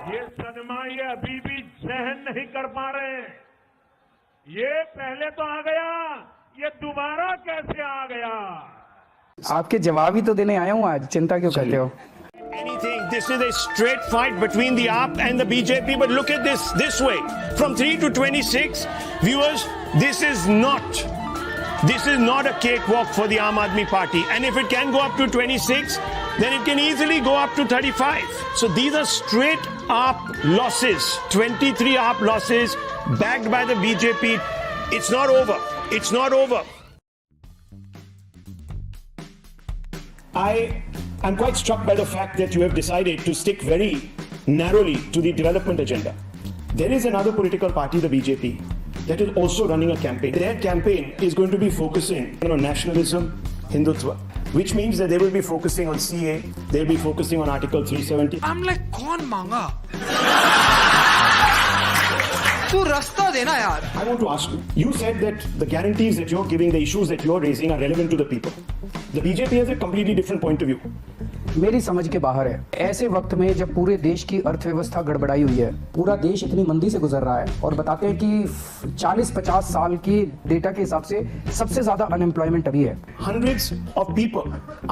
ये सदमा ये अभी भी सहन नहीं कर पा रहे हैं। ये पहले तो आ गया, ये दोबारा कैसे आ गया? आपके जवाब ही तो देने आया हूँ आज, चिंता क्यों करते हो? Anything. This is a straight fight between the AAP and the BJP. But look at this way. From 3 to 26, viewers, this is not a cakewalk for the Aam Aadmi Party. And if it can go up to 26, then it can easily go up to 35. So these are straight AAP losses. 23 AAP losses backed by the BJP. It's not over. It's not over. I'm quite struck by the fact that you have decided to stick very narrowly to the development agenda. There is another political party, the BJP, that is also running a campaign. Their campaign is going to be focusing on nationalism, Hindutva, which means that they will be focusing on CA, they'll be focusing on Article 370. I'm like, कौन मांगा? तू रास्ता देना यार. I want to ask you, you said that the guarantees that you're giving, the issues that you're raising are relevant to the people. The BJP has a completely different point of view. मेरी समझ के बाहर है। ऐसे वक्त में जब पूरे देश की अर्थव्यवस्था गड़बड़ाई हुई है, पूरा देश इतनी मंदी से गुजर रहा है और बताते हैं कि 40-50 साल की डेटा के हिसाब से सबसे ज्यादा अनएम्प्लॉयमेंट अभी है। Hundreds of people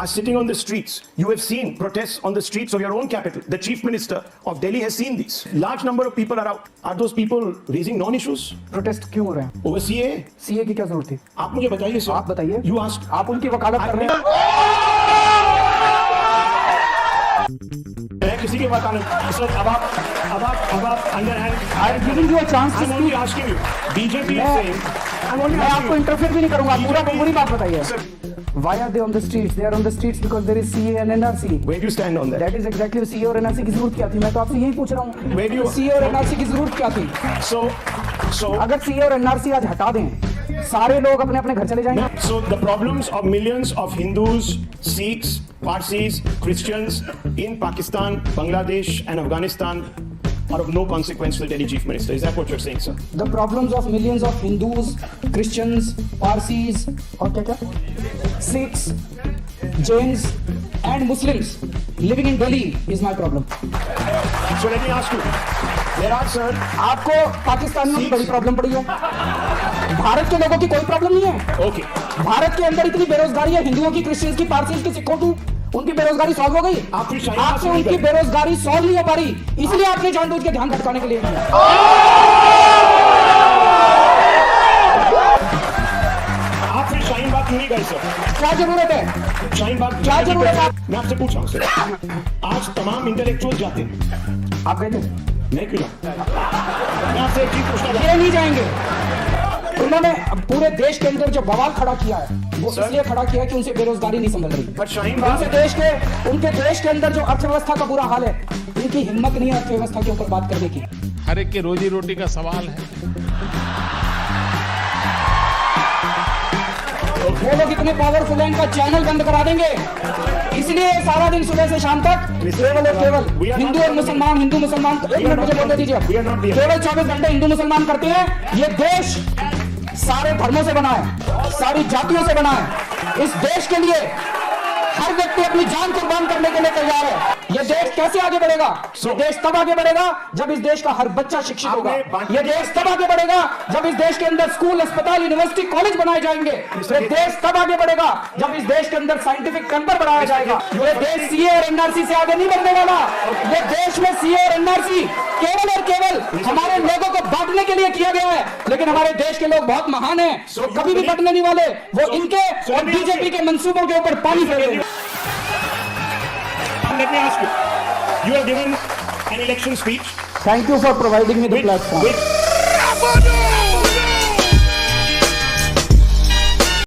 are sitting on the streets. You have seen protests on the streets of your own capital. The Chief Minister of Delhi has seen these. Large number of people are out. Are those people raising non-issues? Protest क्यों हो रहे हैं? Over CA? CA की क्या जरूरत थी? आप मुझे बताइए सर। आप बताइए। You asked. आप उनकी वकालत कर रहे हैं। मैं किसी के वकालत सर अब आप under hand I am giving you a chance to I'm only speak. asking you. BJP is saying. मैं आपको इंटरफेयर भी नहीं करूंगा। पूरी बात बताइए। Sir, Why are they on the streets? They are on the streets because there is CA and NRC. where do you stand on that? That is exactly CA और NRC की जरूरत क्या थी? मैं तो आपसे यही पूछ रहा हूँ। Where do you- CA और NRC की जरूरत क्या थी? So अगर CA और NRC आज हटा दें, सारे लोग अपने अपने घर चले जाएंगे। So the problems of millions of Hindus, Sikhs, Parsis, Christians in Pakistan, Bangladesh and Afghanistan are of no consequence to the Delhi Chief Minister. Is that what you're saying, sir? The problems of millions of Hindus, Christians, Parsis और क्या Sikhs, Jains and Muslims living in Delhi is my problem. So let me ask you. There are, sir. आपको पाकिस्तानियों की बड़ी problem पड़ी है। भारत के लोगों की कोई प्रॉब्लम नहीं है। Okay. भारत के अंदर इतनी बेरोजगारी है, हिंदुओं की, क्रिश्चियंस की, पारसीज की, सिखों की, उनकी बेरोजगारी सॉल्व हो गई। आपसे उनकी बेरोजगारी सॉल्व नहीं हो पा रही, इसलिए आपने जानबूझ के ध्यान भटकाने के लिए किया। आप फिर शाहीन बाग क्यों नहीं गए, सर? क्या जरूरत है? शाहीन बाग क्या जरूरत है? मैं आपसे पूछ रहा हूँ, सर। आज तमाम इंटेलेक्चुअल जाते हैं। आप गए थे? मैं क्यों जाऊँ? मैं आपसे एक चीज पूछना चाहता ये नहीं जाएंगे। उन्होंने पूरे देश के अंदर जो बवाल खड़ा किया है, वो इसलिए खड़ा किया है कि उनसे बेरोजगारी नहीं संभल रही। पर शाहीन बाग उनके देश के अंदर जो अर्थव्यवस्था का बुरा हाल है, उनकी हिम्मत नहीं है अर्थव्यवस्था के ऊपर बात करने की। हर एक की रोजी रोटी का सवाल है। वो लोग इतने पावरफुल हैं, इनका चैनल बंद करा देंगे। इसलिए सारा दिन सुबह से शाम तक केवल और केवल हिंदू और मुसलमान, हिंदू मुसलमान। एक मिनट मुझे बोलने दीजिए। केवल 24 घंटे हिंदू मुसलमान करते हैं। ये देश सारे धर्मों से बना है, सारी जातियों से बना है। इस देश के लिए हर व्यक्ति अपनी जान कुर्बान करने के लिए तैयार है। ये देश कैसे आगे बढ़ेगा? ये देश तब आगे बढ़ेगा जब इस देश का हर बच्चा शिक्षित होगा। ये देश तब आगे बढ़ेगा जब इस देश के अंदर स्कूल, अस्पताल, यूनिवर्सिटी, कॉलेज बनाए जाएंगे। ये देश तब आगे बढ़ेगा जब इस देश के अंदर साइंटिफिक सेंटर बनाया जाएगा। ये देश सीए और एनआरसी से आगे नहीं बढ़ने वाला। ये देश में सीए और एनआरसी केवल और केवल हमारे लोगों को बांटने के लिए किया गया है, लेकिन हमारे देश के लोग बहुत महान हैं, कभी भी बंटने नहीं वाले। वो इनके और बीजेपी के मंसूबों के ऊपर पानी फेरेंगे। Let me ask you. You have given an election speech. Thank you for providing me the platform. Which